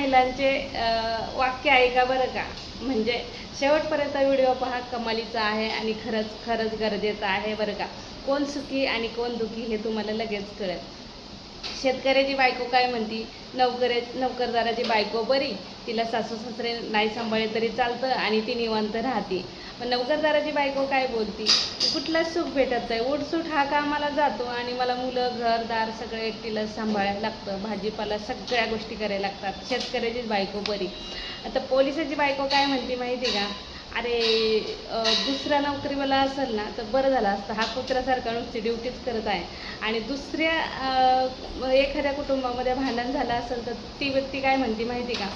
महिलांचे वाक्य ऐका बरं का, म्हणजे शेवटपर्यंत व्हिडिओ पहा, कमालीचा आहे आणि खरंच गरजेचं आहे बरं का. कोण सुखी आणि कोण दुखी हे तुम्हाला लगेच कळेल. शेतकऱ्याची बायको काय म्हणती, नोकरदाराची बायको बरी, तिला सासू सासरे नाही सांभाळले तरी चालतं आणि ती निवांत राहते. पण नोकरदाराची बायको काय बोलती, कुठलंच सुख भेटत नाही, उठसूट हा कामाला जातो आणि मला मुलं घरदार सगळं एकटीला सांभाळायला लागतं, भाजीपाला सगळ्या गोष्टी करायला लागतात. शेतकऱ्याचीच बायको बरी. आता पोलिसाची बायको काय म्हणते माहिती का, अरे दुसरा नोकरीवाला असेल ना तर बरं झालं असतं, हा कुत्र्यासारखा नुसती ड्युटीच करत आहे. आणि दुसऱ्या एखाद्या कुटुंबामध्ये भांडण झालं असेल तर ती व्यक्ती काय म्हणते माहिती का,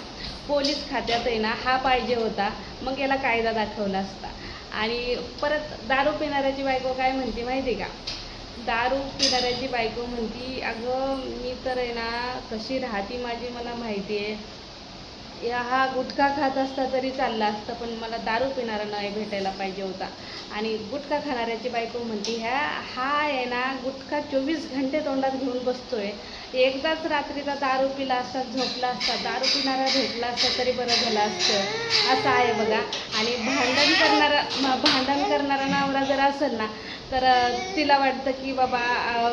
पोलीस खात्यात आहे ना हा पाहिजे होता, मग याला कायदा दाखवला असता. आणि परत दारू पिणाऱ्याची बायको काय म्हणते माहिती का, दारू पिणाऱ्याची बायको म्हणती, अगं मी तर आहे ना कशी राहती माझी मला माहिती आहे, हा गुटखा खात असता तरी चालला असतं, पण मला दारू पिणारा नाही भेटायला पाहिजे होता. आणि गुटखा खाणाऱ्याची बायको म्हणती, हा आहे ना गुटखा 24 घंटे तोंडात घेऊन बसतोय, एकदाच रात्रीचा दारू पिला असता, झोपला असता, दारू पिणारा भेटला असता तरी बरं झालं असतं, असं आहे बघा. आणि भांडण करणारा नवरा जर असेल ना तर तिला वाटतं की बाबा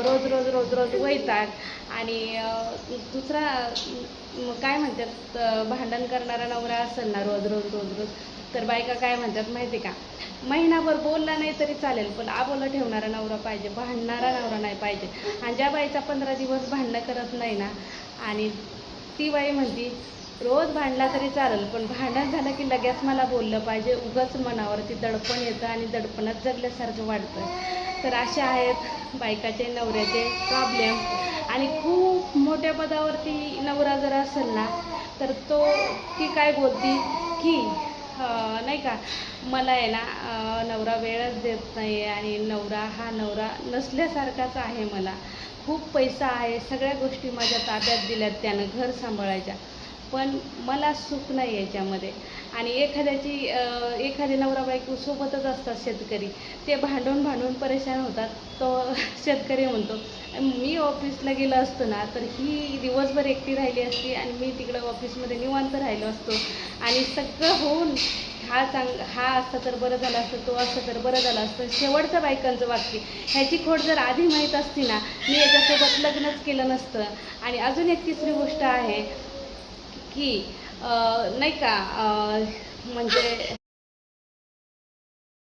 रोज वैताग. आणि दुसरा काय म्हणतात, भांडण करणारा नवरा असेल ना रोज तर बायका काय म्हणतात माहिती का, महिनाभर बोलला नाही तरी चालेल पण आबोला ठेवणारा नवरा पाहिजे, भांडणारा नवरा नाही पाहिजे. आणि ज्या बाईचा 15 दिवस भांडणं करत नाही ना, आणि ती बाई म्हणती रोज भांडला तरी चालेल पण भांडण झालं की लगेच मला बोललं पाहिजे, उगाच मनावरती दडपण येतं आणि दडपणात जगल्यासारखं वाटतं. तर असे आहेत बायकाचे नवऱ्याचे प्रॉब्लेम. आणि खूप मोठ्या पदावरती नवरा जर असेल ना तर ती काय बोलती की नाही का, मला आहे ना नवरा वेळच देत नाही आणि नवरा नसल्यासारखाच आहे, मला खूप पैसा आहे, सगळ्या गोष्टी माझ्या ताब्यात दिल्यात त्यानं, घर सांभाळायच्या, पण मला सुख नाही याच्यामध्ये. आणि एखादी नवरा बायको सोबतच असतात शेतकरी, ते भांडून परेशान होतात. तो शेतकरी म्हणतो, मी ऑफिसला गेलं असतो ना तर ही दिवसभर एकटी राहिली असती आणि मी तिकडं ऑफिसमध्ये निवांत राहिलो असतो, आणि सगळं होऊन हा असता तर बरं झालं असतं, तो असतं तर बरं झालं असतं. शेवटचं बायकांचं वाक्य, ह्याची खोड जर आधी माहीत असती ना मी याच्यासोबत लग्नच केलं नसतं. आणि अजून एक तिसरी गोष्ट आहे की नाही का, म्हणजे